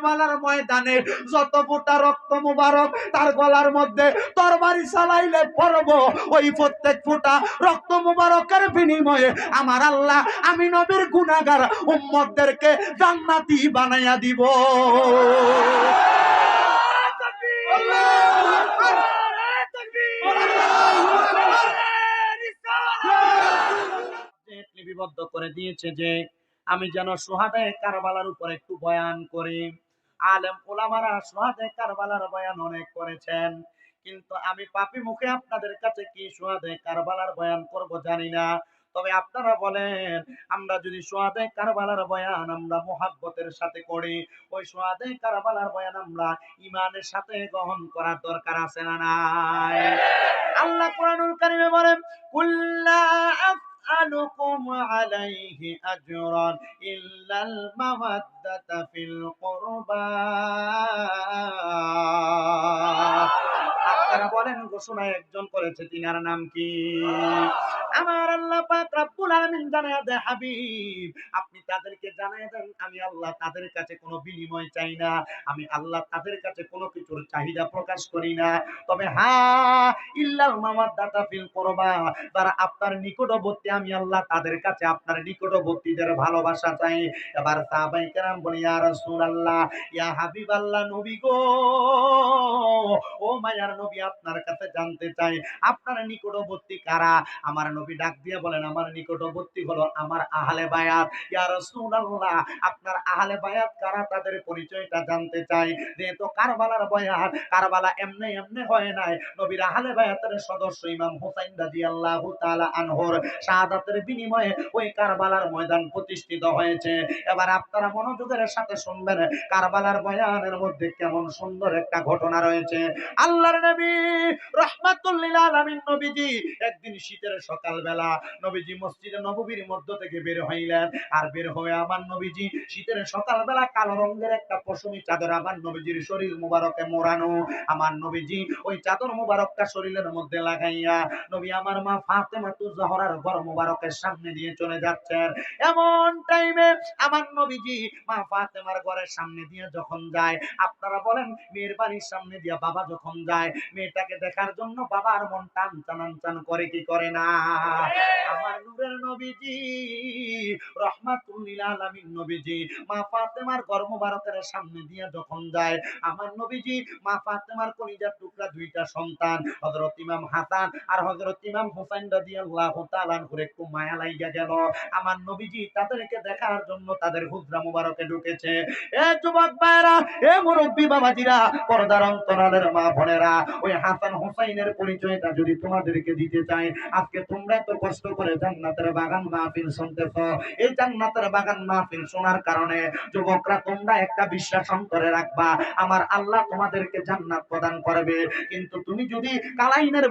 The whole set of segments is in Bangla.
কারবালার ময়দানে যত ফোঁটা রক্ত মুবারক তার গলার মধ্যে তরবারি চালাইলে পড়ব, ওই প্রত্যেক ফোঁটা রক্ত মুবারকের বিনিময়ে আমার আল্লাহ আমি নবীর গুনাহগার উম্মতদেরকে জান্নাতি বানাইয়া দিব। লিপিবদ্ধ করে দিয়েছে যে আমি যেন শুহাদায়ে কারবালার উপর একটু বয়ান করি। আলেম ওলামারা শুহাদায়ে কারবালার বয়ান অনেক করেছেন, কিন্তু আমি পাপী মুখে আপনাদের কাছে কি শুহাদায়ে কারবালার বয়ান করব জানি না। তবে আপনারা বলেন, আমরা যদি শুহাদায়ে কারবালার বয়ান আমরা মুহাব্বতের সাথে করি, ওই শুহাদায়ে কারবালার বয়ান আমরা ঈমানের সাথে গ্রহণ করার দরকার আছে না নাই? আল্লাহ কোরআনুল কারীমে বলেন, কুল্লা আসআলুকুম আলাইহি আজরান ইল্লাল মাওয়াদ্দাতা ফিল কুরবা। আপনারা বলেন ঘোষণা একজন করেছে, তিনার নাম কি? আমার আল্লাহ পাক রব্বুল আলামিন জানায়া দেয়, হাবিব আপনি তাদেরকে জানায়া দেন আমি আল্লাহ তাদের কাছে কোনো বিনিময় চাই না, আমি আল্লাহ তাদের কাছে কোনো কিছুর চাহিদা প্রকাশ করি না। তবে হ্যাঁ, ইল্লাল মাওয়াদ্দাতা ফিল কুরবা, তারা আপনার নিকটবর্তী, আমি আল্লাহ তাদের কাছে আপনার নিকটবর্তীদের ভালোবাসা চাই। এবার সাহাবায়ে কেরাম বলে, ইয়া রাসূলুল্লাহ, ইয়া হাবিবাল্লাহ, নবী গো, ও মায়ার নবী, আপনার কাছে জানতে চাই আপনার নিকটবর্তী কারা? আমার নবী ডাক দিয়ে বলেন, আমার নিকটবর্তী হলো আমার আহলে বায়াত। ইয়া রাসূলুল্লাহ, আপনার আহলে বায়াত কারা? তাদের পরিচয়টা জানতে চাই। যেহেতু কারবালার বয়াত, কারবালা এমনি এমনি হয় নাই, নবীর আহলে বায়াতের সদস্য ইমাম হুসাইন রাদিয়াল্লাহু তাআলা আনহুর শাহাদাতের বিনিময়ে ওই কারবালার ময়দান প্রতিষ্ঠিত হয়েছে। এবার আপনারা মনোযোগের সাথে শুনবেন, কারবালার বয়ানের মধ্যে কেমন সুন্দর একটা ঘটনা রয়েছে। আল্লাহর নবী রাহমাতুল লিল আলামিন নবীজি একদিন শীতের সকালবেলা নবীজি মসজিদে নববীর মধ্য থেকে বের হইলেন। আর বের হয়ে আমার নবীজি শীতের সকালবেলা কালো রঙের একটা পশমি চাদর আমার নবীজির শরীর মুবারকে মোড়ানো। আমার নবীজি ওই চাদর মুবারকটা শরীরের মধ্যে লাগাইয়া নবী আমার মা ফাতেমাতুজ জহরার ঘর মুবারকের সামনে দিয়ে চলে যাচ্ছেন। এমন টাইমে আমার নবীজি মা ফাতেমার ঘরের সামনে দিয়ে যখন যায়, আপনারা বলেন মেয়ের বাড়ির সামনে দিয়ে বাবা যখন যায়, মেয়েটাকে দেখার জন্য বাবার মন টান টান টান করে কি করে না? আমার নূরের নবীজি রাহমাতুল লিল আলামিন নবীজি মা ফাতেমার ঘর মুবারকের সামনে দিয়ে যখন যায়, আমার নবীজি মা ফাতেমার কলিজার টুকরা দুইটা সন্তান হযরত ইমাম হাসান আর হযরত ইমাম হুসাইন রাদিয়াল্লাহু তাআলা আনহুর একটু মায়া লাইগা গেল। আমার নবীজি তাদেরকে দেখার জন্য তাদের হুজরা মুবারকে ঢুকেছে। এ যুবক ভাইরা, এ মুরব্বি বাবাজিরা, পর্দার অন্তরালের মা বোনেরা, ওই হাসান হুসাইনের পরিচয়টা যদি তোমাদেরকে দিতে চাই, আজকে তোমরা তো কষ্ট করে জান্নাতের বাগান মাহফিল শুনতেছ। এই জান্নাতের বাগান মাহফিল শোনার কারণে যুবকরা তোমরা একটা বিশ্বাস অন্তরে রাখবা, আমার আল্লাহ তোমাদেরকে জান্নাত প্রদান করবে। কিন্তু তুমি যদি কালাইনের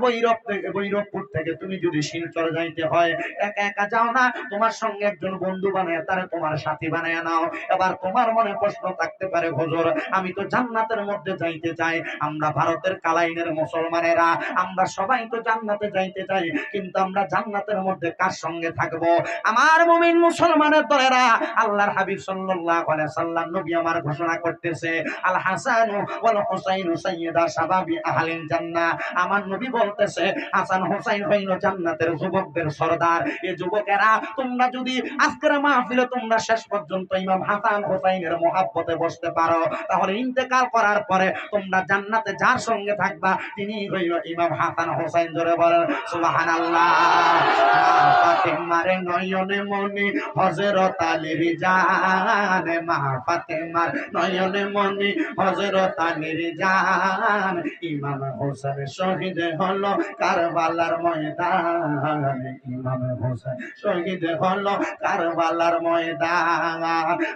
বৈরবপুর থেকে তুমি যদি শিলচর যাইতে হয়, একা একা যাও না, তোমার সঙ্গে একজন বন্ধু বানায় তারে তোমার সাথী বানায় নাও। এবার তোমার মনে প্রশ্ন থাকতে পারে, হুজুর আমি তো জান্নাতের মধ্যে যাইতে চাই, আমরা ভারতের কালাইনের মুসলমানেরা আমরা সবাই তো জান্নাতে যাইতে চাই, কিন্তু আমরা জান্নাতের মধ্যে কার সঙ্গে থাকবো? আমার মুমিন মুসলমানের দলেরা, আল্লাহর হাবিব সাল্লাল্লাহু আলাইহি সাল্লাম নবী আমার ঘোষণা করতেছে, আল হাসান ওয়াল হুসাইন সাইয়্যিদা শাবাবি আহলিল জান্নাহ। আমার নবী বলতেছে হাসান হুসাইন হইল জান্নাতের যুবকদের সরদার। এই যুবকেরা তোমরা যদি আজকের মাহফিলে তোমরা শেষ পর্যন্ত ইমাম হাসান হুসাইনের মহব্বতে বসতে পারো, তাহলে ইন্তেকাল করার পরে তোমরা জান্নাতে যার সঙ্গে থাকবা তিনি হইল ইমাম হাসান হুসাইন। জোরে বলেন সুবহানাল্লাহ। মা ফাতেমার নয়নে মনি হযরত আলীর জান, মা ফাতেমার নয়নে মনি হযরত আলীর জান, ইমাম হোসেন শহীদ হলো কারবালার ময়দানে, ইমাম হোসেন শহীদ হলো কারবালার ময়দান।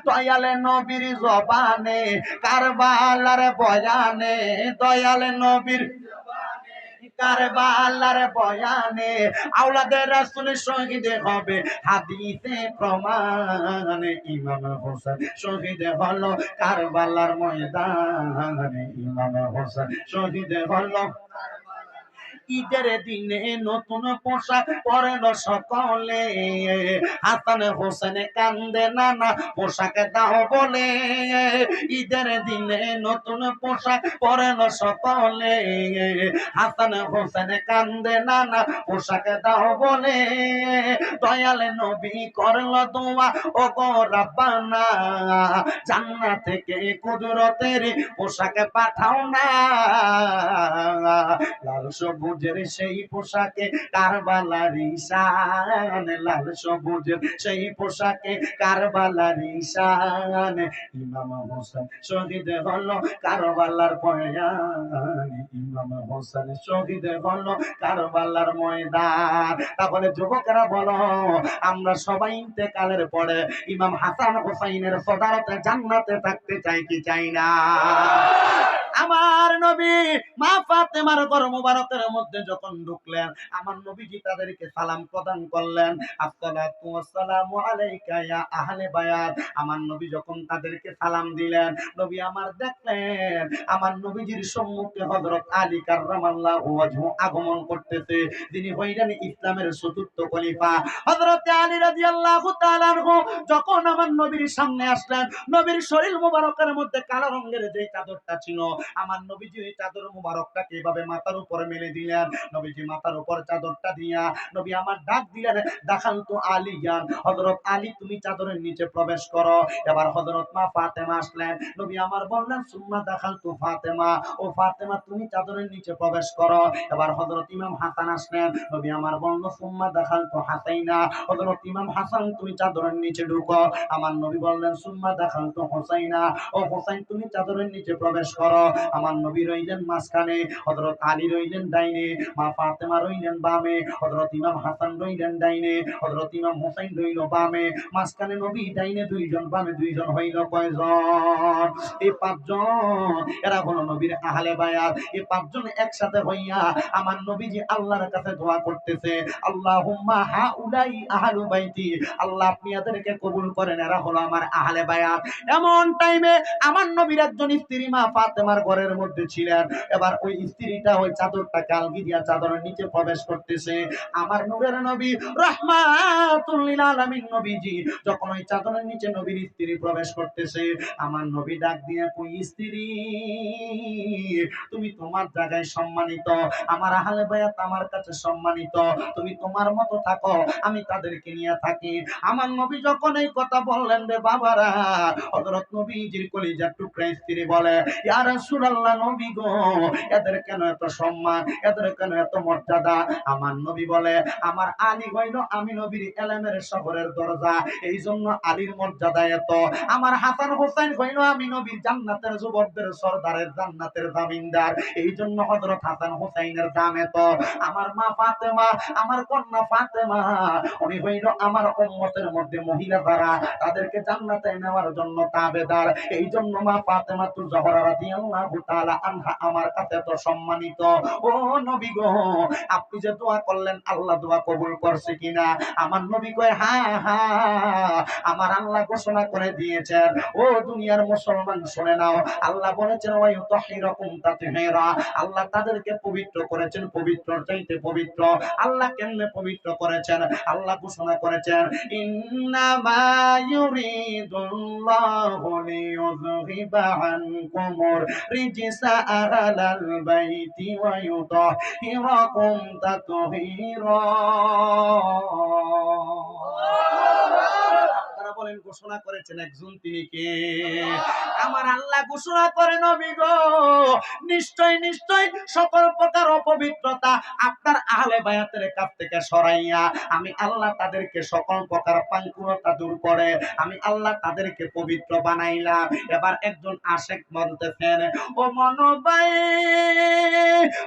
দয়ালে নবীর জবানে কারবালার বয়ানে, দয়ালে নবীর কারবালার বয়ানে আওলাদে রাসূল শহীদ হবে হাদিসে প্রমাণে, ইমাম হোসেন শহীদ হলো কারবালার ময়দানে, ইমাম হোসেন শহীদ হলো ঈদের দিনে নতুন পোশাক পরেন সকলে, হাসান হোসেন কান্দে নানা পোশাক দাও বলে, ঈদের দিনে নতুন পোশাক পরেন সকলে, হাসান হোসেন কান্দে নানা পোশাক দাও বলে, দয়াল নবী করল দোয়া ও গো রাব্বানা, জান্নাত থেকে কুদরতের পোশাক পাঠাও না, লাল সবুজের সেই পোশাকে কারবালার ঈশান, লাল সবুজের সেই পোশাকে কারবালার ঈশান, ইমাম হোসেন শহীদ হলো কারবালার ময়দান, ইমাম হোসেন শহীদ হলো কারবালার ময়দান। তাহলে যুবকেরা বলো, আমরা সবাই ইন্তেকালের পরে ইমাম হাসান হোসাইনের সদারতে জান্নাতে থাকতে চাই কি চাই না? আমার নবী মা ফাতেমার ঘর মুবারকের মধ্যে যখন ঢুকলেন, আমার নবীজি তাদেরকে সালাম প্রদান করলেন, আসসালাতু ওয়াসসালামু আলাইকা ইয়া আহলে বায়াত। আমার নবী যখন তাদেরকে সালাম দিলেন, নবী আমার দেখলেন আমার নবীজির সম্মুখে হযরত আলী কাররামাল্লাহু ওয়াজহু আগমন করতেছে, যিনি হইলেন ইসলামের চতুর্থ খলিফা। হযরত আলী রাদিয়াল্লাহু তাআলা আনহু যখন আমার নবীর সামনে আসলেন, নবীর শরীর মুবারকের মধ্যে কালো রঙের যে চাদরটা ছিল, আমার নবীজি এই চাদর মুবারকটাকে এভাবে মাথার উপরে মেলে দিলেন। নবীজি মাথার উপর চাদরটা দিয়া নবী আমার ডাক দিলেন, দাখালতু আলিয়ান, হযরত আলী তুমি চাদরের নিচে প্রবেশ করো। এবার হযরত মা ফাতেমা আসলেন, নবী আমার বললেন সুম্মা দাখালতু ফাতেমা, ও ফাতেমা তুমি চাদরের নিচে প্রবেশ করো। এবার হযরত ইমাম হাসান আসলেন, নবী আমার বললেন সুম্মা দাখালতু হাসাইনা, হযরত ইমাম হাসান তুমি চাদরের নিচে ঢুকো। আমার নবী বললেন সুম্মা দাখালতু হুসাইনা, ও হুসাইন তুমি চাদরের নিচে প্রবেশ করো। আমার নবী রইলেন মাঝখানে, হযরত আলী রইলেন ডাইনে, মা ফাতেমা রইলেন বামে, হযরত ইমাম হাসান রইলেন ডাইনে, হযরত ইমাম হুসাইন রইল বামে। মাঝখানে নবী ডাইনে দুইজন, বামে দুইজন, হইল কয়জন? এই পাঁচজন। এরা হলো নবীর আহলে বায়াত। এই পাঁচজন একসাথে হইয়া আমার নবীজি আল্লাহর কাছে দোয়া করতেছে, আল্লাহুম্মা হাউলাই আহলু বাইতি, আল্লাহ আপনি এদেরকে কবুল করেন, এরা হলো আমার আহলে বায়াত। এমন টাইমে আমার নবীর একজন স্ত্রী মা ফাতেমার ঘরের মধ্যে ছিলেন। এবার ওই স্ত্রীটা ওই চাদরটা কালগি দিয়া চাদরের নিচে প্রবেশ করতেছে। আমার নূরের নবী রাহমাতুল লিল আলামিন নবীজি যখন ওই চাদরের নিচে নবীর স্ত্রী প্রবেশ করতেছে, আমার নবী ডাক দিয়ে কই, স্ত্রী তুমি তোমার জায়গায় সম্মানিত, আমার আহলে বায়াত আমার কাছে সম্মানিত, তুমি তোমার মতো থাকো, আমি তাদেরকে নিয়ে থাকি। আমার নবী যখন এই কথা বললেন রে বাবারা, হযরত নবীজির কলিজার টুকরা স্ত্রী বলে, ইয়া রাসূলুল্লাহ নবী গো, এদের কেন এত সম্মান, এদের কেন এত মর্যাদা? আমার নবী বলে, আমার আলী হইল আমি নবীর এলেমের শহরের দরজা, এই জন্য আলীর মর্যাদা এত। আমার হাসান হোসেন হইল আমি নবীর জান্নাতের যুবকদের সরদারের জান্নাতের জামিনদার, এই জন্য হযরত হাসান হোসেনের দাম এত। আমার মা ফাতেমা, আমার কন্যা ফাতেমা, উনি হইল আমার উম্মতের মধ্যে মহিলা যারা তাদেরকে জান্নাতে নেওয়ার জন্য তাবেদার, এই জন্য মা ফাতেমা তু জহরা রাদিয়াল্লাহু তাআলা আনহা আমার কাছে তো সম্মানিত। ও নবী গো, আপনি যে দোয়া করলেন আল্লাহ দোয়া কবুল করছে কিনা? আমার নবী কয়, হ্যাঁ হ্যাঁ, আমার আল্লাহ ঘোষণা করে দিয়েছেন। ও দুনিয়ার মুসলমান শুনে নাও, আল্লাহ বলেছেন ওয়া ইউতাহিরাকুম তাতহীরা, আল্লাহ তাদেরকে পবিত্র করেছেন, পবিত্র চাইতে পবিত্র। আল্লাহ কেমনে পবিত্র করেছেন? আল্লাহ ঘোষণা করেছেন, ইন্নামা ইউরিদুল্লাহু লিইউযহিবা আনকুমুর রিজসা আহলাল বাইতি ওয়া ইউতাহিরাকুম তাতহীরা। বলেন ঘোষণা করেছেন একজন, তিনি কে? আমার আল্লাহ ঘোষণা করে, নবী গো নিশ্চয় নিশ্চয় সকল প্রকার অপবিত্রতা আপনার আহলে বায়াতের কাছ থেকে সরাইয়া আমি আল্লাহ তাদেরকে সকল প্রকার পাঙ্কুরতা দূর করে আমি আল্লাহ তাদেরকে পবিত্র বানাইলাম। এবার একজন আশেক বলতেছেন, ও মনোবাই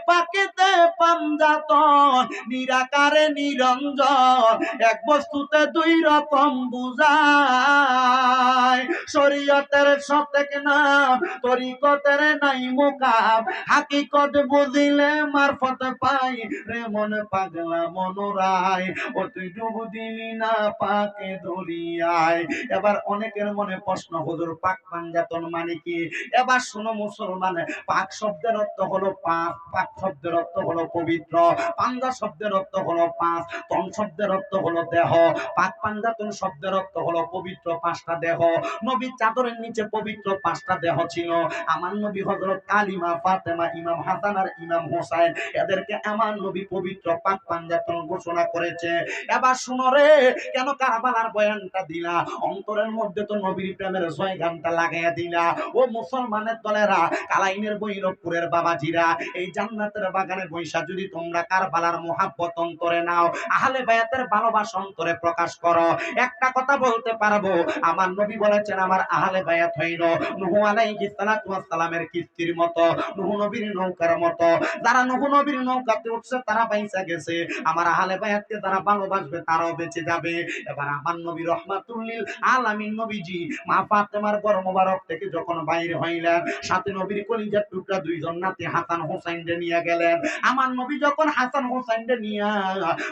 পাকেতে পাঞ্জাতন নিরাকারে নিরঞ্জন, এক বস্তুতে দুই রকম বুঝা নাই, শরীয়তের সতেক নাম তরিকতের নাই মুকাব, হাকিকত বুঝিলে মারফত পাই রে মন পাগলা মনোরায়, ও তুই ডুব দিলি না পাকে দরিয়ায়। এবার অনেকের মনে প্রশ্ন, হুজুর পাক পাঞ্জাতন মানে কি? এবার শোনো মুসলমান, পাক শব্দের অর্থ হলো পাক, পাক শব্দের অর্থ হলো পবিত্র, পাঞ্জা শব্দের অর্থ হলো পাক, তন শব্দের অর্থ হলো দেহ, পাক পাঞ্জাতন শব্দের অর্থ হলো পবিত্র পাঁচটা দেহ। নবীর চাদরের নিচে পবিত্র পাঁচটা দেহ ছিল। আমার নবী হযরত কালিমা, ফাতেমা, ইমাম হাসান আর ইমাম হোসেন, এদেরকে আমার নবী পবিত্র পাক পাঞ্জাতন ঘোষণা করেছে। এবার শুনো রে, কেন কারবালার বয়ানটা দিলা? অন্তরের মধ্যে তো নবীর প্রেমের জয় গানটা লাগাইয়া দিলা। ও মুসলমানের দলেরা, কালাইনের বৈরবপুরের বাবাজিরা, এই জান্নাতের বাগানে বৈশা যদি তোমরা কারবালার মুহাব্বত অন্তরে নাও, আহলে বায়াতের ভালোবাসা অন্তরে প্রকাশ করো, একটা কথা বলতে পারবো, আমার নবী বলেছেন আমার আহলে বায়াত হইল নূহ আলাইহিস সালাতু ওয়াস সালামের কিস্তির মতো, নূহ নবীর নৌকার মতো। যারা নূহ নবীর নৌকাতে উঠছে তারা বাইচা গেছে, আমার আহলে বায়াতকে যারা ভালোবাসবে তারাও বেঁচে যাবে। এবার আমার নবী রহমাতুল লিল আলামিন নবীজি মা ফাতেমার ঘর মোবারক থেকে যখন বাইরে হইলেন, সাথে নবীর কলিজার টুকরা দুইজন নাতি হাসান হোসেনকে নিয়ে গেলেন। আমার নবী যখন হাসান হোসেনকে নিয়ে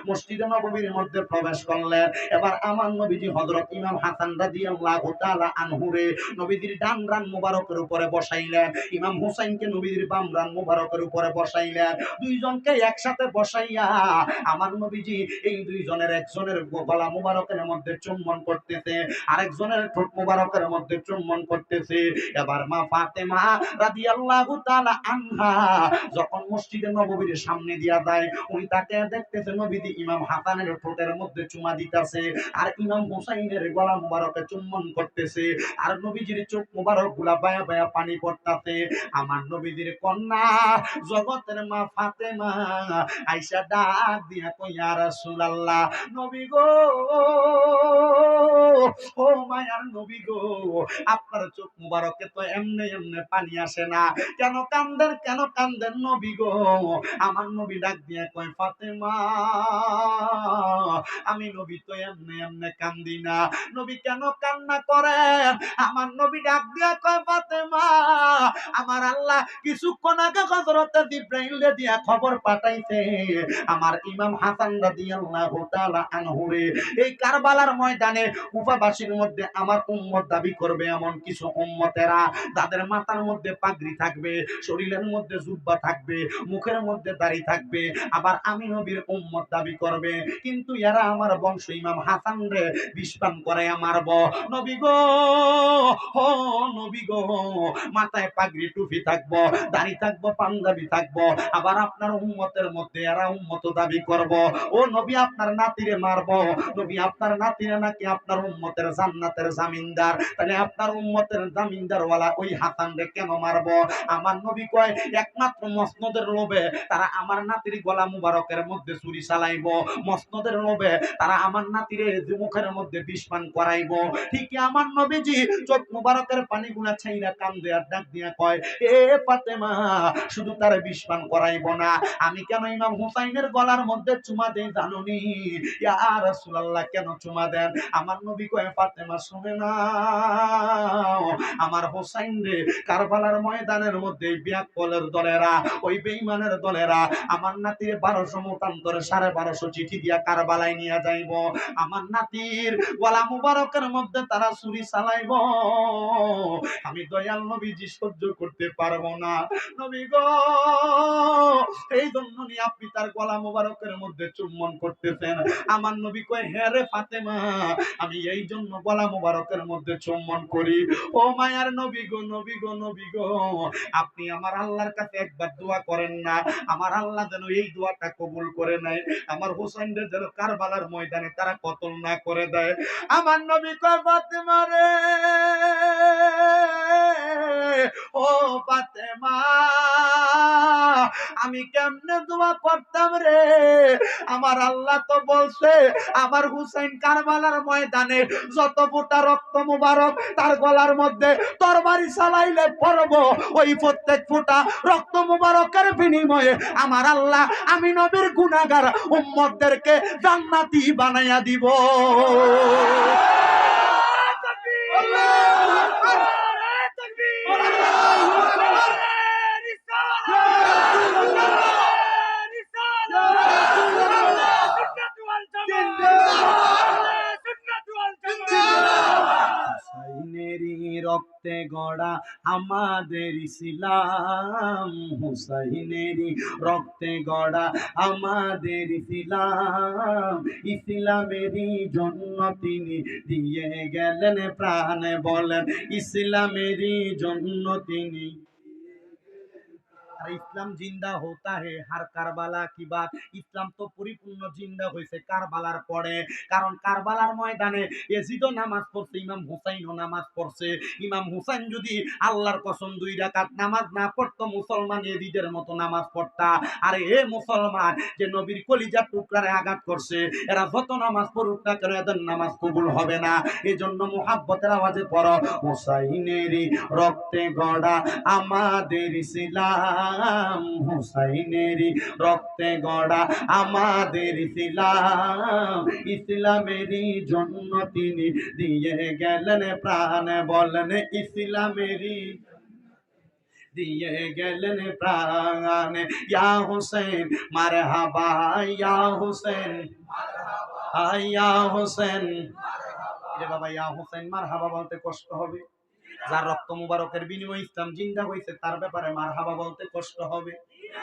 মসজিদে নববীর মধ্যে প্রবেশ করলেন, এবার আমার নবীজি হযরত ইমাম হাসান রাদিয়াল্লাহু তাআলা আনহুরে নবীজির ডান রান মোবারকের উপরে বসাইলেন, ইমাম হোসেনকে নবীজির বাম রান মোবারকের উপরে বসাইলেন। দুইজনকে একসাথে বসাইয়া আমার নবীজি এই দুইজনের একজনের গলা মোবারকের মধ্যে চুম্বন করতেছে, আরেকজনের ঠোঁট মোবারকের মধ্যে চুম্বন করতেছে। এবার মা ফাতেমা রাদিয়াল্লাহু তাআলা আনহা যখন মসজিদে নববীর সামনে দিয়া যায়, উনি তাকে দেখতেছে নবীজি ইমাম হাসানের ঠোঁটের মধ্যে চুমা দিতেছে, আর ইমাম হুসাইনের গলা মোবারকে চুম্বন করতেছে, আর নবীজির চোখ মোবারক গুলা বায়া বায়া পানি পড়তাছে। আমার নবীজির কন্যা জগতের মা ফাতেমা আয়েশা ডাক দিয়া কই, ইয়া রাসূলুল্লাহ, নবী গো, ও মায়ার নবী গো, আপনার চোখ মুবারকে তো এমনে এমনে পানি আসে না, কেন কান্দেন, কেন কান্দেন নবী গো? আমার নবী ডাক দিয়ে কয়, ফাতেমা, আমি নবী তো এমনে এমনে কান্দি না। নবী কেন কান্না করেন? আমার নবী ডাক দিয়ে কয়, ফাতেমা, আমার আল্লাহ কিছুক্ষণ আগে হযরতে জিবরাইল দিয়া খবর পাঠাইছে, আমার ইমাম হাসান রাদিয়াল্লাহু তাআলা আনহুরে এই কারবালার ময়দানে কুফাবাসীর মধ্যে আমার উম্মত দাবি করবে এমন কিছু উম্মতেরা, যাদের মাথার মধ্যে পাগড়ি থাকবে, শরীরের মধ্যে জুব্বা থাকবে, মুখের মধ্যে দাড়ি থাকবে, আবার আমি নবীর উম্মত দাবি করবে, কিন্তু এরা আমার বংশ ইমাম হাসান রে বিষপান করে মারব। নবী গো, ও নবী গো, মাথায় পাগড়ি টুপি থাকবো, দাড়ি থাকবো, পাঞ্জাবি থাকবো, আবার আপনার উম্মতের মধ্যে এরা উম্মত দাবি করব। ও নবী, আপনার নাতিরে মারব। নবী, আপনার নাতিরে নাকি আপনার উম্মতের জান্নাতের জামিনদার, তাহলে আপনার উম্মতের জামিনদার ওয়ালা ওই হাসান রে কেন মারব? আমার নবী কয়, একমাত্র মসনদের লোভে তারা আমার নাতির গলা মুবারকের মধ্যে ছুরি চালাইব, মসনদের লোভে তারা আমার নাতিরে মুখের মধ্যে বিষপান করাইব। ঠিকই আমার নবীজি চোখ মুবারকের পানিগুলা ছাইরা কান্দে আর ডাক দিয়া কয়, এ ফাতেমা, শুধু তার বিষপান করাইব না, আমি কেন ইমাম হুসাইনের গলার মধ্যে চুমা দেই জানুনি? ইয়া রাসূলুল্লাহ, কেন চুমা দেন? আমার নবী কয়, ফাতেমা শুনে না, আমার হুসাইন রে কারবালার ময়দানের মধ্যে বিয়াকলের দলেরা, ওই বেঈমানের দলেরা আমার নাতির 1200 মতান্তরে 1250 চিঠি দিয়া কারবালায় নিয়ে যাইব, আমার নাতির গলা মুবারকের মধ্যে তারা ছুরি চালাইব, আমি দয়াল নবীজি সহ্য করতে পারবো না। নবী গো, এই জন্য নিয়ে আপনি তার গলা মুবারকের মধ্যে চুম্বন করতেছেন। আমার নবী কয়, হ্যাঁ রে ফাতেমা, আমি এই জন্য গলা মুবারকের মধ্যে চুম্বন করি। ও মায়ার নবী গো, নবী গো, নবী গো, আপনি আমার আল্লাহর কাছে একবার দোয়া করেন না, আমার আল্লাহ যেন এই দোয়াটা কবুল করে নেয়, আমার হোসেনদের যেন কারবালার ময়দানে তারা কতল না করে দেয়। আমার নবী কয়, ফাতেমা রে, ও ফাতেমা, আমি কেমনে দোয়া করতাম রে? আমার আল্লাহ তো বলছে আমার হুসাইন কারবালার ময়দানে যত ফোঁটা রক্ত মুবারক তার গলার মধ্যে তরবারি চালাইলে পড়ব, ওই প্রত্যেক ফোঁটা রক্ত মুবারকের বিনিময়ে আমার আল্লাহ আমি নবীর গুনাহগার উম্মতদেরকে জান্নাতি বানাইয়া দিব। গড়া আমাদের ইসলাম, হুসাইনেরই রক্তে গড়া আমাদের ইসলাম, ইসলামেরই জন্য তিনি দিয়ে গেলেন প্রাণ, বলেন ইসলামেরই জন্য তিনি। আর ইসলাম জিন্দা होता है हर কারবালা কি বাত, ইসলাম তো পরিপূর্ণ জিন্দা হয়েছে কারবালার পরে। কারণ কারবালার ময়দানে ইয়াজিদও নামাজ পড়ছে, ইমাম হুসাইনও নামাজ পড়ছে। ইমাম হুসাইন যদি আল্লাহর কসম 2 রাকাত নামাজ না পড়তো, মুসলমান ইয়াজিদের মতো নামাজ পড়তা। আর এ মুসলমান যে নবীর কলিজার টুকরারে আঘাত করছে, এরা যত নামাজ পড়ুক না কেন এদের নামাজ কবুল হবে না। এজন্য মুহাব্বতের আওয়াজে পড়ো, হুসাইনেরই রক্তে গড়া আমাদের ইসলাম, হুসাইনেরই রক্তে গড়া আমাদের ইসলাম, ইসলামেরই জন্য তিনি দিয়ে গেলেন প্রাণ, বলেন ইসলামেরই দিয়ে গেলেন প্রাণ। ইয়া হুসেন মারহাবা, ইয়া হুসেন, ইয়া হুসেন। রে বাবা, ইয়া হুসেন মারহাবা বলতে কষ্ট হবে। যার রক্ত মুবারকের বিনিময়ে ইসলাম জিন্দা হয়েছে তার ব্যাপারে মারহাবা বলতে কষ্ট হবে।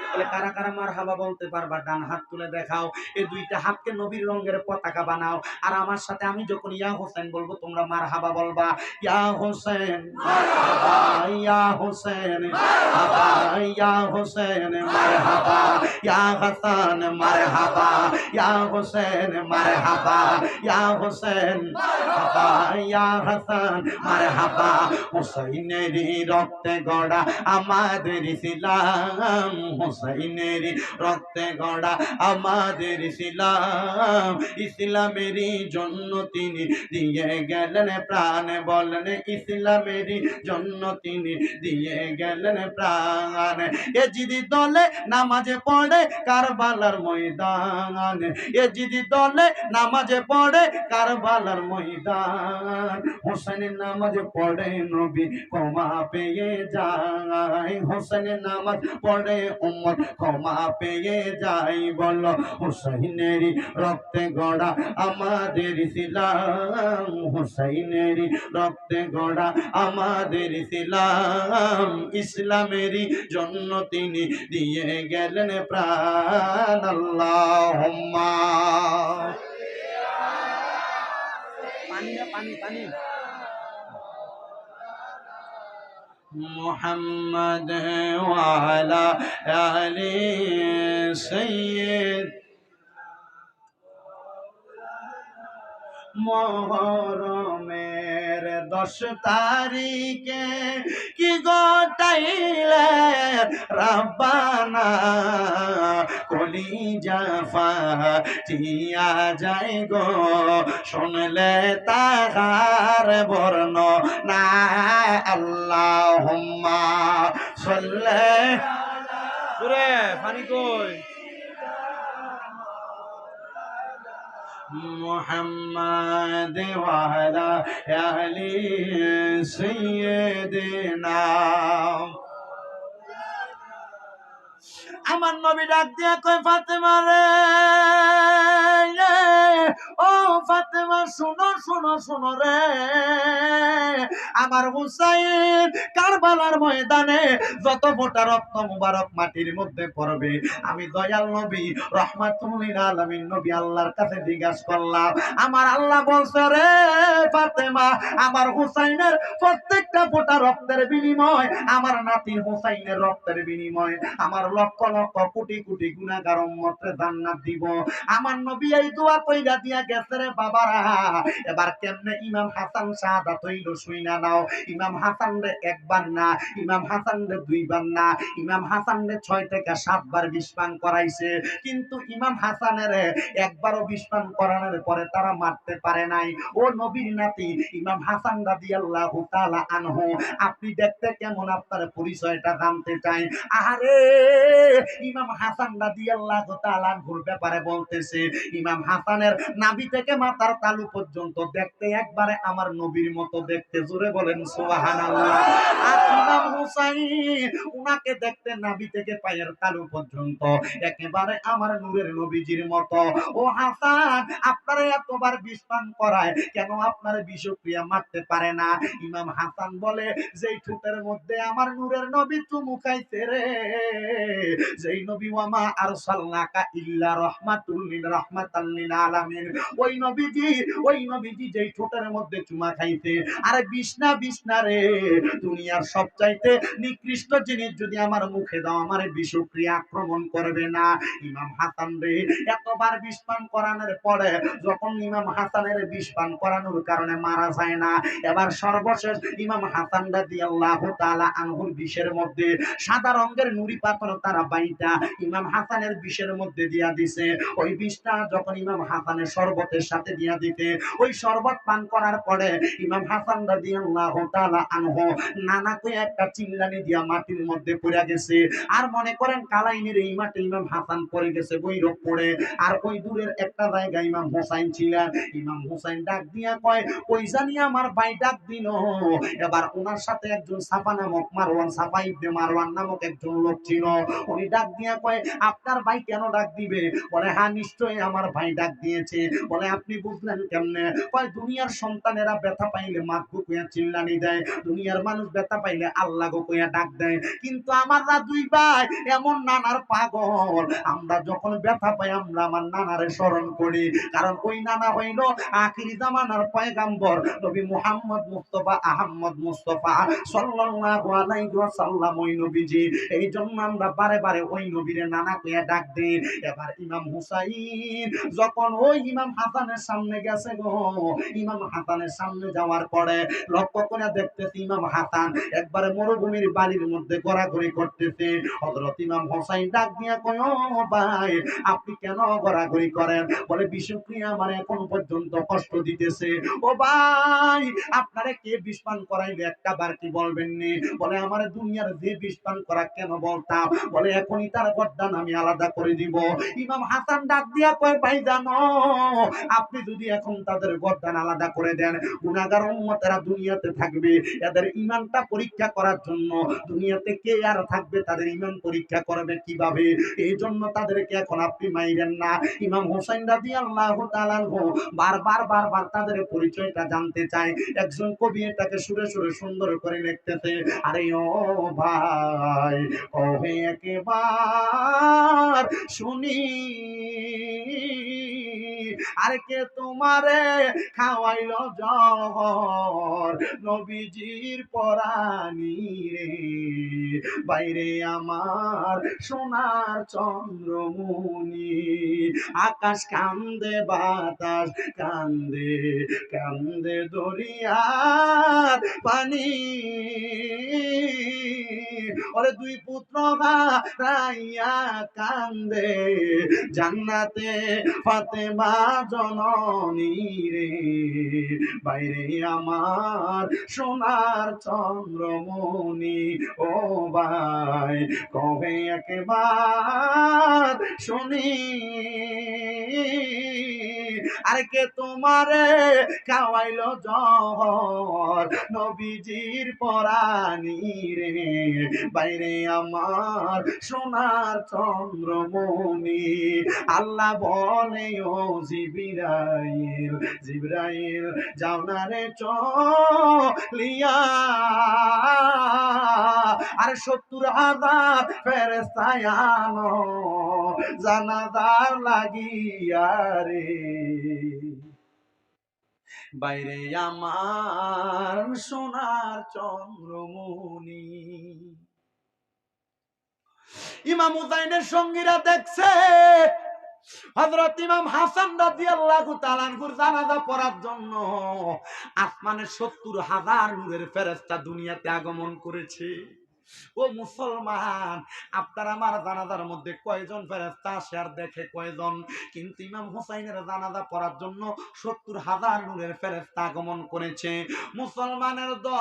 তাহলে কারা কারা মারহাবা বলতে পারবা? ডান হাত তুলে দেখাও। এই 2টা হাতকে নবীর রঙের পতাকা বানাও। আর আমার সাথে আমি যখন ইয়া হোসেন বলবো তোমরা মারহাবা বলবা। ইয়া হোসেন মারহাবা, ইয়া হোসেন মারহাবা, ইয়া হোসেন মারহাবা, ইয়া হাসান মারহাবা, ইয়া হোসেন মারহাবা, ইয়া হোসেন মারহাবা, ইয়া হাসান মারহাবা। হুসাইনেরই রক্তে গড়া আমাদের ইসলাম, হুসাইনেরই রক্তে গড়া আমাদের ইসলাম, ইসলামেরই জন্য তিনি দিয়ে গেলেন প্রাণ, বলেন ইসলামেরই জন্য তিনি দিয়ে গেলেন প্রাণ। এজিদি দলে নামাজে পড়ে কারবালার ময়দান, এজিদি দলে নামাজে পড়ে কারবালার ময়দান, হোসেনের নামাজে পড়ে নবী ক্ষমা পেয়ে যায়, হোসেনের নামাজ পড়ে উম্মত ক্ষমা পেয়ে যায়। বলো হুসাইনেরই রক্তে গড়া আমাদের ইসলাম, হুসাইনেরই রক্তে গড়া আমাদের ইসলাম, ইসলামেরই জন্য তিনি দিয়ে গেলেন প্রাণ। আল্লাহুম্মা পানি না পানি পানি মুহাম্মদ ওয়ালা আলি সাইয়্যিদ। মুহরমের 10 তারিখে কি গোটাইলে রব্বানা, কলিজা ফাটিয়া যায় গো শুনলে তাহার বর্ণনা। আল্লাহুম্মা সাল্লি সুরে পানি কই মুহাম্মদ ওয়ালা আলি সাইয়্যিদিনা। আমার নবী ডাক দিয়া কয় ফাতেমা রে, ও ফাতেমা শুনো শুনো শুনো রে, আমার হুসাইন কারবালার ময়দানে যত ফোঁটা রক্ত মুবারক মাটির মধ্যে পড়বে, আমি দয়াল নবী রাহমাতুল লিল আলামিন নবী আল্লাহর কাছে জিজ্ঞাসা করলাম, আমার আল্লাহ বলছে রে ফাতেমা, আমার হুসাইনের প্রত্যেকটা ফোঁটা রক্তের বিনিময়, আমার নাতি হুসাইনের রক্তের বিনিময় আমার লক্ষ লক্ষ কোটি কোটি গুনাহগার উম্মতকে জান্নাত দিব। আমার নবী এই দোয়া কইরা দিয়া গেছে রে বাবারা। এবার কেমনে ইমাম হাসান শাহাদাত হইল শুইনা নাও। ইমাম হাসান রে একবার না, ইমাম হাসান রে 2 বার না, ইমাম হাসান রে 6 থেকে 7 বার বিষ পান করাইছে। কিন্তু ইমাম হাসানের একবারও বিষ পান করানোর পরে তারা মারতে পারে নাই। ও নবীর নাতি ইমাম হাসান রাদিয়াল্লাহু তাআলা আনহু, আপনি দেখতে কেমন আপনার পরিচয়টা জানতে চাই। আরে ইমাম হাসান রাদিয়াল্লাহু তাআলা আনহুর ব্যাপারে বলতেছে, ইমাম হাসানের নাভি থেকে মাথার তালু পর্যন্ত দেখতে একবারে আমার নবীর মতো দেখতে, জোরে বলেন সুবহানাল্লাহ। আর ইমাম হুসাইন উনাকে দেখতে নাভি থেকে পায়ের তালু পর্যন্ত একেবারে আমার নূরের নবীজির মতো। ও হাসান, আপনারা এতবার বিষ পান করায় কেন আপনার বিষক্রিয়া মারতে পারে না? ইমাম হাসান বলে, যেই ঠোঁটের মধ্যে আমার নূরের নবী চুমু খাইছে রে, যেই নবী ওয়ামা আরসালনাকা ইল্লা রাহমাতাল লিল আলামিন, ওই নবীজি যেই ঠোঁটের মধ্যে চুমা খাইছে। আরে বিষ্ণা বিষ্ণা রে, দুনিয়ার সবচাইতে নিকৃষ্ট জিনিস যদি আমার মুখে দাও, আমার বিষক্রিয়া আক্রমণ করবে না। ইমাম হাসান রে এতবার বিষ পান করানোর পরে যখন ইমাম হাসানের বিষ পান করানোর কারণে মারা যায় না, এবার সর্বশেষ ইমাম হাসান রাদিয়াল্লাহু তাআলা আনহুর বিষের মধ্যে সাদা রঙের নুরি পাথর তারা বাইটা ইমাম হাসানের বিষের মধ্যে দিয়া দিছে। ওই বিষটা যখন ইমাম হাসানের শরবতের সাথে দিয়া দিতে, ওই শরবত পান করার পরে ইমাম হাসান রাদিয়াল্লাহু তাআলা আনহু নানা কই একটা চিল্লানি দিয়া মাটির মধ্যে পড়ে গেছে। আর মনে করেন কালাইনের এই মাঠে ইমাম হাসান পড়ে গেছে বৈরব পড়ে। আর ওই দূরের একটা জায়গায় ইমাম হুসাইন ছিলেন। ইমাম হুসাইন ডাক দিয়া কয়, ওই জানি আমার ভাই ডাক দিল। এবার ওনার সাথে একজন সাফা নামক মারওয়ান, সাফা ইবনে মারওয়ান নামক একজন লোক ছিল। উনি ডাক দিয়া কয়, আপনার ভাই কেন ডাক দিবে? বলে, হ্যাঁ নিশ্চয়ই আমার ভাই ডাক দিয়েছে। বলে, আপনি বুঝলেন কেমনে? কয়, দুনিয়ার সন্তানেরা ব্যথা পাইলে মাগো কইয়া চিল্লানি দেয়, দুনিয়ার মানুষ ব্যথা পাইলে আল্লাহ গো কইয়া ডাক দেয়, কিন্তু আমাররা দুই ভাই এমন নানার পাগল, আমরা যখন ব্যথা পাই আমরা আমার নানারে স্মরণ করি। কারণ ওই নানা হইল আখিরি জামানার পয়গাম্বর নবী মুহাম্মদ মুস্তাফা আহমদ মুস্তাফা সাল্লাল্লাহু আলাইহি ওয়াসাল্লাম, ওই নবীজি। এই জন্য আমরা বারে বারে ওই নবীরে নানা কইয়া ডাক দেই। এবার ইমাম হুসাইন যখন ওই ইমাম হাসানের সামনে গেছে গো, ইমাম হাসানের সামনে যাওয়ার পরে লক্ষ্য করে দেখতেছি ইমাম হাসান একবারে মরুভূমির বালির মধ্যে ঘোরাঘুরি করতেছে। হযরত ইমাম হুসাইন ডাক দিয়া কয়, ও ভাই আপনি কেন ঘোরাঘুরি করেন? বলে, বিষক্রিয়া আমার এখন পর্যন্ত কষ্ট দিতেছে। ও ভাই, আপনারে কে বিষ পান করাইলে একটা বার কি বলবেন নি? বলে, আমার দুনিয়ার যে বিষ পান করা কেন বলতাম? বলে, এখনই তার গর্দান আমি আলাদা করে দিব। ইমাম হাসান ডাক দিয়া কয়, ভাই জানো, আপনি যদি এখন তাদের গর্দান আলাদা করে দেন, গুনাহগার উম্মতেরা দুনিয়াতে থাকবে, এদের ঈমানটা পরীক্ষা করার জন্য দুনিয়াতে কে আর থাকবে? তাদের ঈমান পরীক্ষা করবে কিভাবে? এই জন্য তাদেরকে এখন আপনি মাইরেন না। ইমাম হুসাইন রাদিয়াল্লাহু তাআলা আনহু বারবার তাদের পরিচয়টা জানতে চায়। একজন কবি এটাকে সুরে সুরে সুন্দর করে লিখতেছে, আরে ও ভাই কহে একবার শুনি, আর কে তোমারে খাওয়াইলো জহর নবীজির পরানি রে, বাইরে আমার সোনার চন্দ্রমণি। আকাশ কান্দে বাতাস কান্দে, কান্দে দরিয়ার পানি, ওরে দুই পুত্র হারাইয়া কান্দে জান্নাতে ফাতেমা জননী রে, বাইরে আমার সোনার চন্দ্রমণি। ও ভাই কবে একবার শুনি, আর কে তোমারে খাওয়াইলো জহর নবীজির পরানি রে, বাইরে আমার সোনার চন্দ্রমণি। আল্লাহ বলে, ও জিবরাইল, জিবরাইল যাও না রে চলিয়া, আর ৭০,০০০ ফেরেশতা আনো জানাজার লাগিয়া রে, বাইরে আমার সোনার চন্দ্রমণি। ইমাম হুসাইনের সঙ্গীরা দেখছে হযরত ইমাম হাসান রাদিয়াল্লাহু তাআলা আনহুর জানাজা পড়ার জন্য আসমানে ৭০,০০০ নূরের ফেরেশতা দুনিয়াতে আগমন করেছে। ও মুসলমান, আপনার আমার জানাজার মধ্যে কয়জন ফেরেশতা আসে আর দেখে কয়জন? কিন্তু ইমাম হুসাইনের জানাজা পড়ার জন্য 70,000 নূরের ফেরেশতা আগমন করেছে। মুসলমানের দল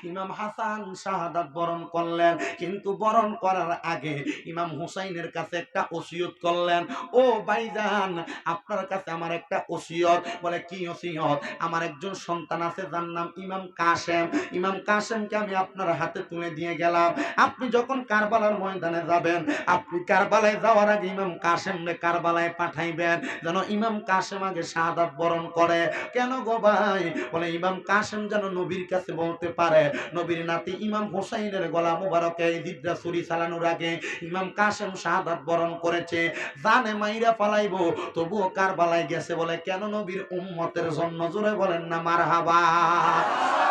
ইমাম হাসান শাহাদাত বরণ করলেন, কিন্তু বরণ করার আগে ইমাম হুসাইনের কাছে একটা ওসিয়ত করলেন। ও ভাইজান, আপনার কাছে আমার একটা ওসিয়ত। বলে কি ওসিয়ত? আমার একজন সন্তান আছে যার নাম ইমাম কাসেম। ইমাম কাসেমকে আমি আপনার হাতে তুলে দিয়ে গেলাম। আপনি যখন কারবালার ময়দানে যাবেন, আপনি কারবালায় যাওয়ার আগে ইমাম কাসেমকে কারবালায় পাঠাইবেন, যেন ইমাম কাসেম আগে শাহাদাত বরণ করে। কেন গো ভাই? বলে ইমাম কাসেম যেন নবীর কাছে বলতে পারে, নবীর নাতি ইমাম হুসাইনের গলা মুবারকে জিদ্রা ছুরি চালানোর আগে ইমাম কাসেম শাহাদাত বরণ করেছে। জানে মাইরা ফালাইবো, তবুও কারবালায় গেছে। বলে কেন? নবীর উম্মতের জন্য। জোরে বলেন না মারহাবা।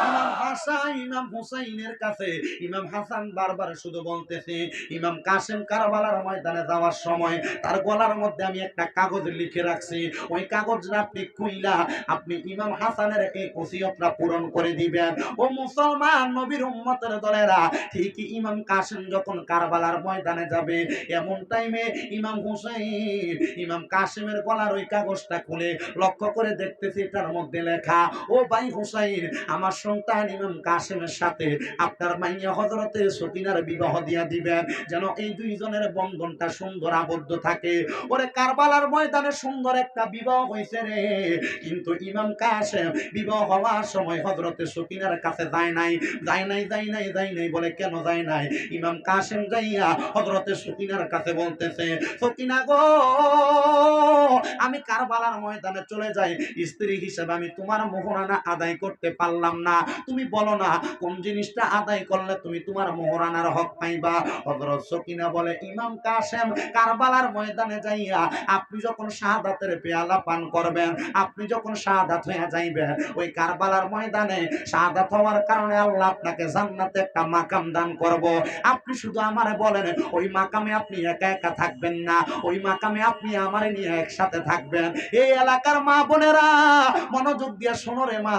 ইমাম হাসান ইমাম হুসাইনের কাছে ইমাম হাসান বারবার শুধু বলতেছে, ইমাম কাসেম কারবালার ময়দানে যাওয়ার সময় তার গলার মধ্যে আমি একটা কাগজ লিখে রাখছি, ওই কাগজটা আপনি খুইলা আপনি ইমাম হাসানের এই ওসিয়তটা পূরণ করে দিবেন। ও মুসলমান নবীর উম্মতের দলেরা, ঠিকই ইমাম কাসেম যখন কারবালার ময়দানে যাবে, এমন টাইমে ইমাম হুসাইন ইমাম কাসেমের গলার ওই কাগজটা খুলে লক্ষ্য করে দেখতেছি তার মধ্যে লেখা, ও ভাই হুসাইন, আমার সন্তান ইমাম কাসেমের সাথে আপনার মাইয়া হযরতে সকিনার বিবাহ দিয়া দিবেন, যেন এই দুইজনের বন্ধনটা সুন্দর আবদ্ধ থাকে। ওরে কারবালার ময়দানে সুন্দর একটা বিবাহ হইছে রে, কিন্তু ইমাম কাসেম বিবাহ হওয়ার সময় হযরতে সকিনার কাছে যায় নাই। বলে কেন যায় নাই? ইমাম কাসেম যাইয়া হযরতে সকিনার কাছে বলতেছে, সকিনা গো, আমি কারবালার ময়দানে চলে যাই, স্ত্রী হিসেবে আমি তোমার মোহরানা আদায় করতে পারলাম না, তুমি বলো না কোন জিনিসটা আদায় করলে তুমি তোমার মোহরানার হক পাইবা। হযরত সকিনা বলে, ইমাম কাসেম কারবালার ময়দানে যাইয়া আপনি যখন শাহাদাতের পেয়ালা পান করবেন, আপনি যখন শাহাদাত হয়ে যাইবেন, ওই কারবালার ময়দানে শাহাদাত হওয়ার কারণে আল্লাহ আপনাকে জান্নাতে একটা মাকাম দান করব। আপনি শুধু আমারে বলেন, ওই মাকামে আপনি একা একা থাকবেন না, ওই মাকামে আপনি আমারে নিয়ে একসাথে থাকবেন। এই এলাকার মা বোনেরা মনোযোগ দিয়ে শোনো রে মা,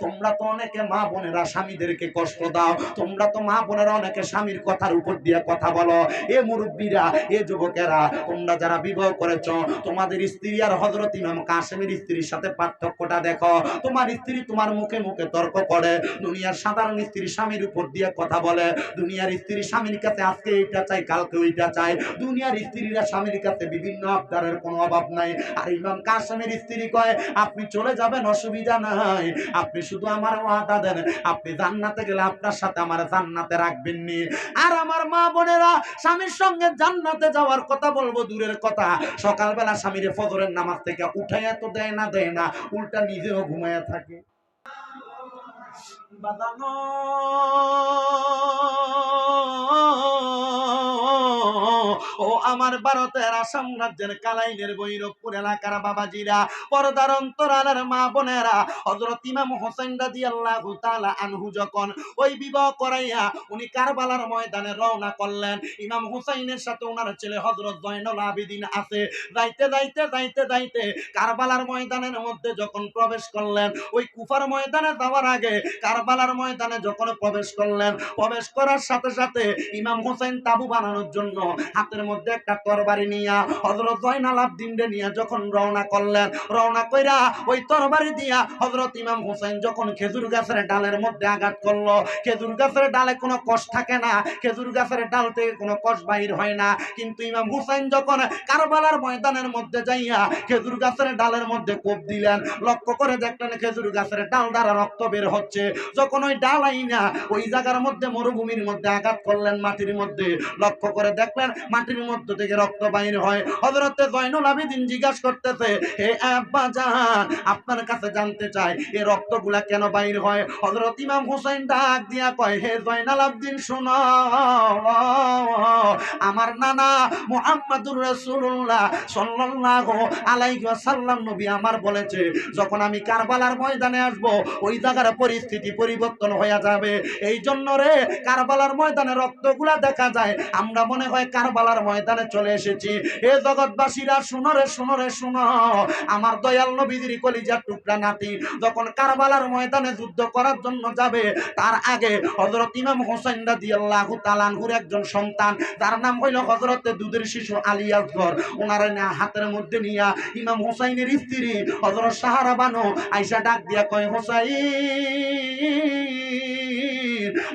তোমরা তো অনেকে মা বোনেরা স্বামীদেরকে কষ্ট দাও, তোমরা তো মা বোনেরা অনেকে স্বামীর কথার উপর দিয়ে কথা বলো। এ মুরব্বীরা, এ যুবকেরা, তোমরা যারা বিবাহ করেছো, তোমাদের স্ত্রী আর হযরত ইমাম কাসেমের স্ত্রীর সাথে পার্থক্যটা দেখো। তোমার স্ত্রী তোমার মুখে মুখে তর্ক করে, দুনিয়ার সাধারণ স্ত্রী স্বামীর উপর দিয়ে কথা বলে, দুনিয়ার স্ত্রী স্বামীর কাছে আজকে এইটা চাই কালকে ওইটা চাই, দুনিয়ার স্ত্রীরা স্বামীর কাছে বিভিন্ন আবদারের কোনো অভাব নাই। আর ইমাম কাসেমের স্ত্রী কয়, আপনি চলে যাবেন অসুবিধা নাই, আপনি শুধু আমার ওয়াদা দেন, আপনি জান্নাতে গেলে আপনার সাথে আমার জান্নাতে রাখবেন নি। আর আমার মা বোনেরা, স্বামীর সঙ্গে জান্নাতে যাওয়ার কথা বলবো দূরের কথা, সকালবেলা স্বামীর ফজরের নামাজ থেকে উঠাইয়া তো দেয় না, উল্টা নিজেও ঘুমাইয়া থাকে। বাদানো ও আমার ভারতের আসাম রাজ্যের কালাইনের বৈরবপুর এলাকার বাবাজিরা, পর্দার অন্তরালের মা বোনেরা, হযরত ইমাম হোসেন রাদিয়াল্লাহু তাআলা আনহু যখন ওই বিবাহ করাইয়া উনি কারবালার ময়দানে রওনা করলেন, ইমাম হুসাইনের সাথে ওনার ছেলে হযরত জয়নুল আবেদিন আছে। যাইতে কারবালার ময়দানের মধ্যে যখন প্রবেশ করলেন, ওই কুফার ময়দানে যাওয়ার আগে কারবালার ময়দানে যখন প্রবেশ করলেন, প্রবেশ করার সাথে সাথে ইমাম হোসেন তাবু বানানোর জন্য হাতের মধ্যে একটা তরবারি নিয়া হযরত জয়নাল আবেদিন নিয়ে যখন রওনা করলেন, রওনা কইরা ওই তরবারি দিয়া হযরত ইমাম হোসেন যখন খেজুর গাছের ডালের মধ্যে আঘাত করলো, খেজুর গাছের ডালে কোনো কষ থাকে না, খেজুর গাছের ডাল থেকে কোনো কষ বাহির হয় না, কিন্তু ইমাম হোসেন যখন কারবালার ময়দানের মধ্যে যাইয়া খেজুর গাছের ডালের মধ্যে কোপ দিলেন, লক্ষ্য করে দেখলেন খেজুর গাছের ডাল দ্বারা রক্ত বের হচ্ছে। যখন ওই ডাল আইনা ওই জায়গার মধ্যে মরুভূমির মধ্যে আঘাত করলেন, মাটির মধ্যে, লক্ষ্য করে দেখলেন মাটির মধ্যে থেকে রক্ত বাইর হয়। হযরতে জয়নুল আবেদিন জিজ্ঞাসা করতেছে, হে আব্বা জান, আপনার কাছে জানতে চাই এই রক্তগুলা কেন বাইর হয়? হযরত ইমাম হোসেন ডাক দিয়া কয়, হে জয়নুল আবেদিন শোনো, আমার নানা মুহাম্মদুর রাসূলুল্লাহ সাল্লাল্লাহু আলাইহি ওয়াসাল্লাম নবী আমার বলেছে, যখন আমি কারবালার ময়দানে আসব, ওই জায়গার পরিস্থিতি পরিবর্তন হয়ে যাবে। এই জন্য রে কারবালার ময়দানে রক্তগুলা দেখা যায়, আমরা মনে হয় কারবালার ময়দানে চলে এসেছি। এ জগৎবাসীরা শুনো রে, শুনো রে, শুনো। আমার দয়াল নবীর কলিজার টুকরা নাতি যখন কারবালার ময়দানে যুদ্ধ করার জন্য যাবে, তার আগে হযরত ইমাম হোসেন রাদিয়াল্লাহু তাআলা আনহুর একজন সন্তান, তার নাম হইল হযরত দুধের শিশু আলী আসগর, ওনার হাতের মধ্যে নিয়া ইমাম হোসাইনের স্ত্রী হযরত সাহারা বানু আয়েশা ডাক দিয়া কয়, হোসাইন,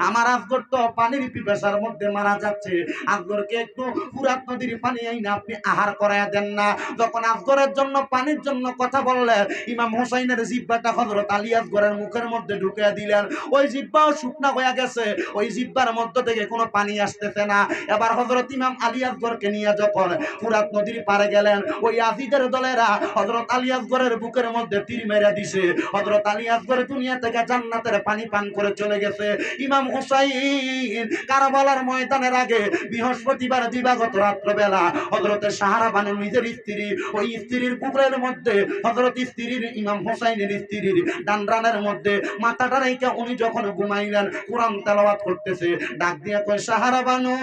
আমার আসগর তো পানির পিপাসার মধ্যে মারা যাচ্ছে, আসগরকে একটু ফুরাত নদীর পানি আইনা আপনি আহার করায়া দেন না। যখন আসগরের জন্য পানির জন্য কথা বললেন, ইমাম হোসাইনের জিহ্বাটা হযরত আলী আসগরের মুখের মধ্যে ঢুকিয়ে দিলেন। ওই জিহ্বাও শুকনা হয়ে গেছে, ওই জিহ্বার মধ্য থেকে কোনো পানি আসতেছে না। এবার হযরত ইমাম আলী আসগরকে নিয়ে যখন ফুরাত নদীর পারে গেলেন, ওই আজিদের দলেরা হযরত আলী আসগরের বুকের মধ্যে তীর মেরে দিছে। হযরত আলী আসগর দুনিয়া থেকে জান্নাতের পানি পান করে চলে গেছে। ইমাম হুসাইন কারবালার ময়দানের আগে বৃহস্পতিবার দিবাগত রাত্রবেলা হযরতের সাহারা বানু নিজের স্ত্রী, ওই স্ত্রীর বুকের মধ্যে হযরত স্ত্রীর ইমাম হুসাইনের স্ত্রীর ডান রানের মধ্যে মাথাটা রেখে উনি যখন ঘুমাইলেন, কোরআন তেলাওয়াত করতেছে। ডাক দিয়া কয়, সাহারা বানু,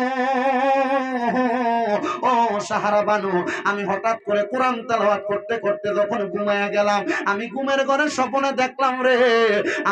ও সাহারা বানু, আমি হঠাৎ করে কোরআন তেলাওয়াত করতে করতে যখন ঘুমায়া গেলাম, আমি ঘুমের ঘরে স্বপ্নে দেখলাম রে,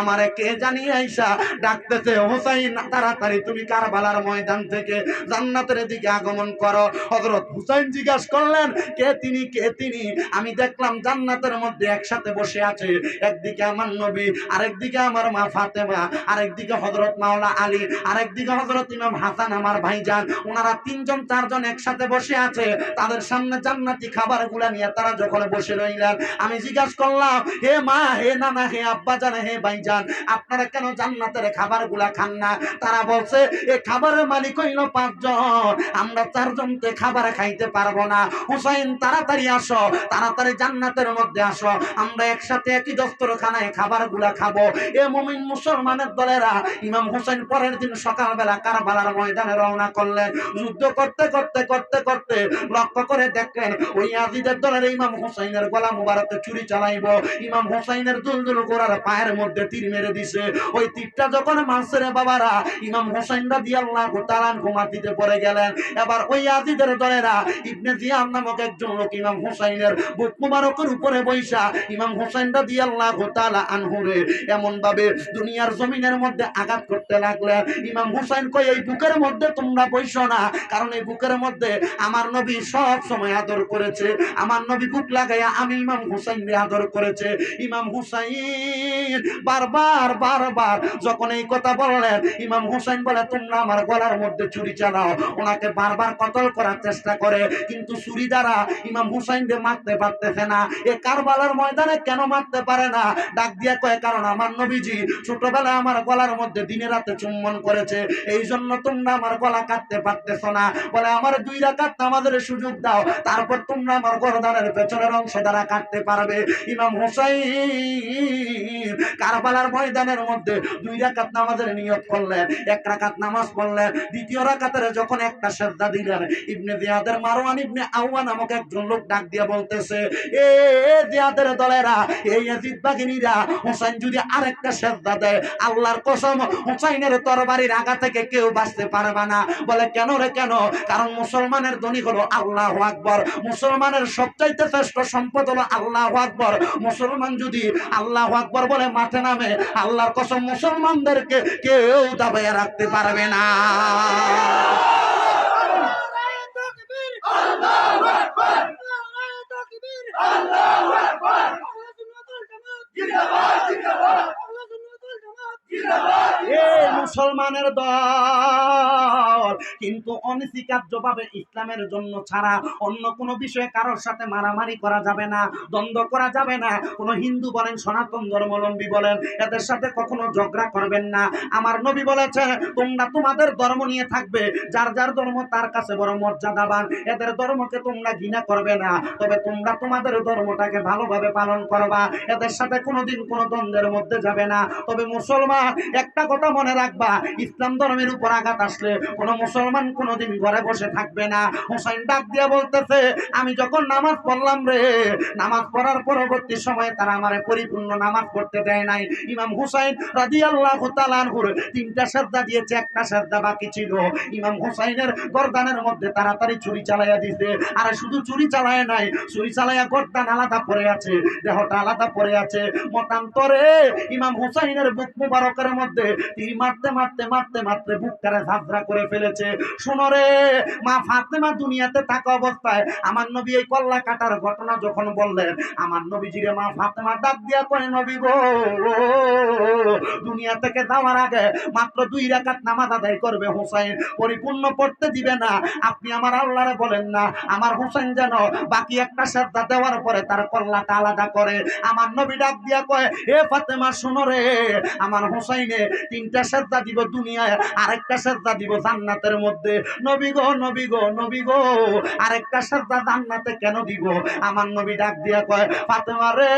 আমারে কে জানি আইসা ডাকতেছে, হুসাইন তাড়াতাড়ি তুমি কারবালার ময়দান থেকে জান্নাতের দিকে আগমন করো। হযরত হুসাইন জিজ্ঞাসা করলেন, কে তিনি, কে তিনি? আমি দেখলাম জান্নাতের মধ্যে একসাথে বসে আছে, একদিকে আমার নবী, আরেকদিকে আমার মা ফাতেমা, আরেকদিকে হযরত মাওলা আলী, আরেকদিকে হযরত ইমাম হাসান আমার ভাইজান। ওনারা তিনজন চারজন একসাথে বসে আছে, তাদের সামনে জান্নাতি খাবারগুলা নিয়ে তারা যখন বসে রইলেন, আমি জিজ্ঞাসা করলাম, হে মা, হে নানা, হে আব্বা জান, হে ভাইজান, আপনারা কেন জান্নাতের খাবারগুলা খান না? তারা বলছে, এই খাবারের মালিক হইল পাঁচজন, আমরা চারজনতে খাবার খাইতে পারবো না। হুসাইন তাড়াতাড়ি আসো, তাড়াতাড়ি জান্নাতের মধ্যে আসো, আমরা একসাথে একই দস্তরখানায় খাবারগুলা খাবো। এ মুমিন মুসলমানের দলেরা ইমাম হুসাইন পরের দিন সকালবেলা কারবালার ময়দানে রওনা করলেন। যুদ্ধ করতে করতে করতে করতে লক্ষ্য করে দেখলেন, ওই আজিদের দলের ইমাম হুসাইনের গলা মুবারকে ছুরি চালাইব। ইমাম হুসাইনের দুলদুল গোরার পায়ের মধ্যে তীর মেরে দিছে। ওই তীরটা যখন মারছে রে বাবারা, ইমাম হুসাইন রাদিয়াল্লাহু তাআলা ঘুমাতিতে পড়ে গেলেন। এবার ওই আজিদের দলেরা ইবনে জিয়াদ নামক একজন লোক ইমাম হুসাইনের বুক মুবারকের উপরে বৈশা ইমাম হুসাইন রাদিয়াল্লাহু তাআলা আনহুরে এমন ভাবে দুনিয়ার জমিনের মধ্যে আঘাত করতে লাগলেন। ইমাম হুসাইন কই, এই বুকের মধ্যে তোমরা বইসো না, কারণ এই বুকের মধ্যে আমার নবী সব সময় আদর করেছে, আমার নবী বুক লাগাইয়া আমি ইমাম হুসাইনকে আদর করেছে। ইমাম হুসাইন বারবার বারবার যখন এই কথা বললেন, ইমাম হুসাইন বলে, তোমরা আমার গলার মধ্যে ছুরি চালাও। ওনাকে বারবার কতল করার চেষ্টা করে, কিন্তু ছুরি দ্বারা ইমাম হুসাইনকে মারতে পারতেছে না। এ কারবালার ময়দানে কেন মারতে পারে না? ডাক দিয়া কয়, কারণ আমার নবীজি ছোটবেলায় আমার গলার মধ্যে দিনে রাতে চুম্বন করেছে, এই জন্য তোমরা আমার গলা কাটতে পারতেছ না। বলে, আমার 2 রাকাত নামাজের সুযোগ দাও, তারপর তোমরা আমার গর্দানের পেছনের অংশ দ্বারা কাটতে পারবে। ইমাম হুসাইন কারবালার ময়দানের মধ্যে 2 রাকাত নামাজের নিয়ত করলেন, 1 রাকাত নামাজ পড়লেন, দ্বিতীয় রাকাতের যখন একটা সেজদা দিলেন, ইবনে জিয়াদের মারওয়ান ইবনে আওয়া নামক একজন লোক ডাক দিয়ে বলতেছে, এ জিয়াদের দলেরা, এই ইয়াজিদ বাহিনীরা, হুসাইন যদি আরেকটা সেজদা দেয়, আল্লাহর কসম হুসাইনের তরবারির আগা থেকে কেউ বাঁচতে পারবে না। বলে, কেন রে, কেন? কারণ মুসলমানের ধনী হলো আল্লাহু আকবার, মুসলমানের সবচাইতে শ্রেষ্ঠ সম্পদ হলো আল্লাহু আকবার। মুসলমান যদি আল্লাহু আকবার বলে মাঠে নামে, আল্লাহর কসম মুসলমানদেরকে কেউ দাবাইয়া রাখতে পারবে না। আল্লাহু আকবার, আল্লাহু আকবার, জিন্দাবাদ, জিন্দাবাদ, মুসলমানের দল কিন্তু অনস্বীকার্যভাবে ইসলামের জন্য ছাড়া অন্য কোনো বিষয়ে কারোর সাথে মারামারি করা যাবে না, দ্বন্দ্ব করা যাবে না। কোনো হিন্দু বলেন, সনাতন ধর্মাবলম্বী বলেন, এদের সাথে কখনো ঝগড়া করবেন না। আমার নবী বলেছেন, তোমরা তোমাদের ধর্ম নিয়ে থাকবে, যার যার ধর্ম তার কাছে বড় মর্যাদাবান, এদের ধর্মকে তোমরা ঘৃণা করবে না, তবে তোমরা তোমাদের ধর্মটাকে ভালোভাবে পালন করবা, এদের সাথে কোনোদিন কোনো দ্বন্দ্বের মধ্যে যাবে না। তবে মুসলমান একটা কথা মনে রাখবে, রাখবা, ইসলাম ধর্মের উপর আঘাত আসলে কোন মুসলমান কোনদিন ঘরে বসে থাকবে না। হুসাইন ডাক দিয়া বলতেছে, আমি যখন নামাজ পড়লাম রে, নামাজ পড়ার পরবর্তী সময়ে তারা আমারে পরিপূর্ণ নামাজ পড়তে দেয় নাই। ইমাম হুসাইন রাদিয়াল্লাহু তাআলা আনহুর 3টা সাজদা দিয়েছে, একটা সাজদা বাকি ছিল। ইমাম হুসাইনের গর্দানের মধ্যে তাড়াতাড়ি ছুরি চালাইয়া দিতে, আর শুধু ছুরি চালায় নাই, ছুরি চালাইয়া গর্দান আলাদা পড়ে আছে, দেহটা আলাদা পড়ে আছে। মতান্তরে ইমাম হুসাইনের বুক মুবারকের মধ্যে তীর মারতে মারতে মারতে মারতে বুকটারে ঝাঁঝরা করে ফেলেছে। শোনো রে, মা ফাতেমা দুনিয়াতে থাকা অবস্থায় আমার নবী এই কল্লা কাটার ঘটনা যখন বললেন, আমার নবীজিরে মা ফাতেমা ডাক দিয়া কয়, নবী গো, দুনিয়া থেকে যাওয়ার আগে মাত্র 2 রাকাত নামাজ আদায় করবে হুসাইন, পরিপূর্ণ পড়তে দিবে না। আপনি আমার আল্লাহরে বলেন না আমার হুসাইন যেন বাকি একটা সাজদা দেওয়ার পরে তার কল্লাটা আলাদা করে। আমার নবী ডাক দিয়া কয়, হে ফাতেমা শোনো রে, আমার হুসাইনে 3টা সাজদা দিব দুনিয়ায়, আরেকটা সাজদা দিব জান্নাতের মধ্যে। নবী গো, নবী গো, নবী গো, আরেকটা সাজদা জান্নাতে কেন দিব? আমার নবী ডাক দিয়া কয়, ফাতেমা রে,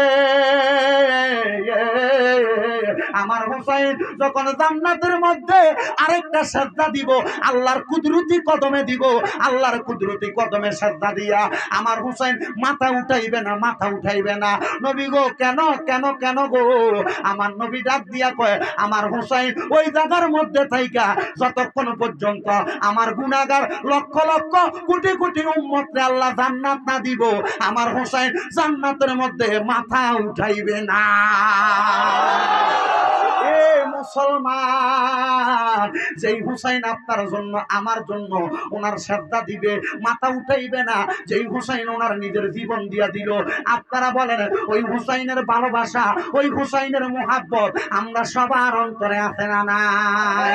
আমার হুসাইন যখন জান্নাতের মধ্যে আরেকটা সাজদা দিব, আল্লাহর কুদরতি কদমে দিব, আল্লাহর কুদরতি কদমে সাজদা দিয়া আমার হুসাইন মাথা উঠাইবে না, মাথা উঠাইবে না। নবী গো, কেন কেন কেন গো? আমার নবী ডাক দিয়া কয়, আমার হুসাইন ওই জায়গার মধ্যে থাইকা যতক্ষণ পর্যন্ত আমার গুনাহগার লক্ষ লক্ষ কোটি কোটি উম্মতকে আল্লাহ জান্নাত না দিব, আমার হুসাইন জান্নাতের মধ্যে মাথা উঠাইবে না। মুসলমান, যেই হুসাইন আপনার জন্য আমার জন্য ওনার সাজদা দিবে, মাথা উঠাইবে না, যেই হুসাইন ওনার নিজের জীবন দিয়া দিল, আপনারা বলেন ওই হুসাইনের ভালোবাসা, ওই হুসাইনের মুহাব্বত আমরা সবার অন্তরে আছে না নাই?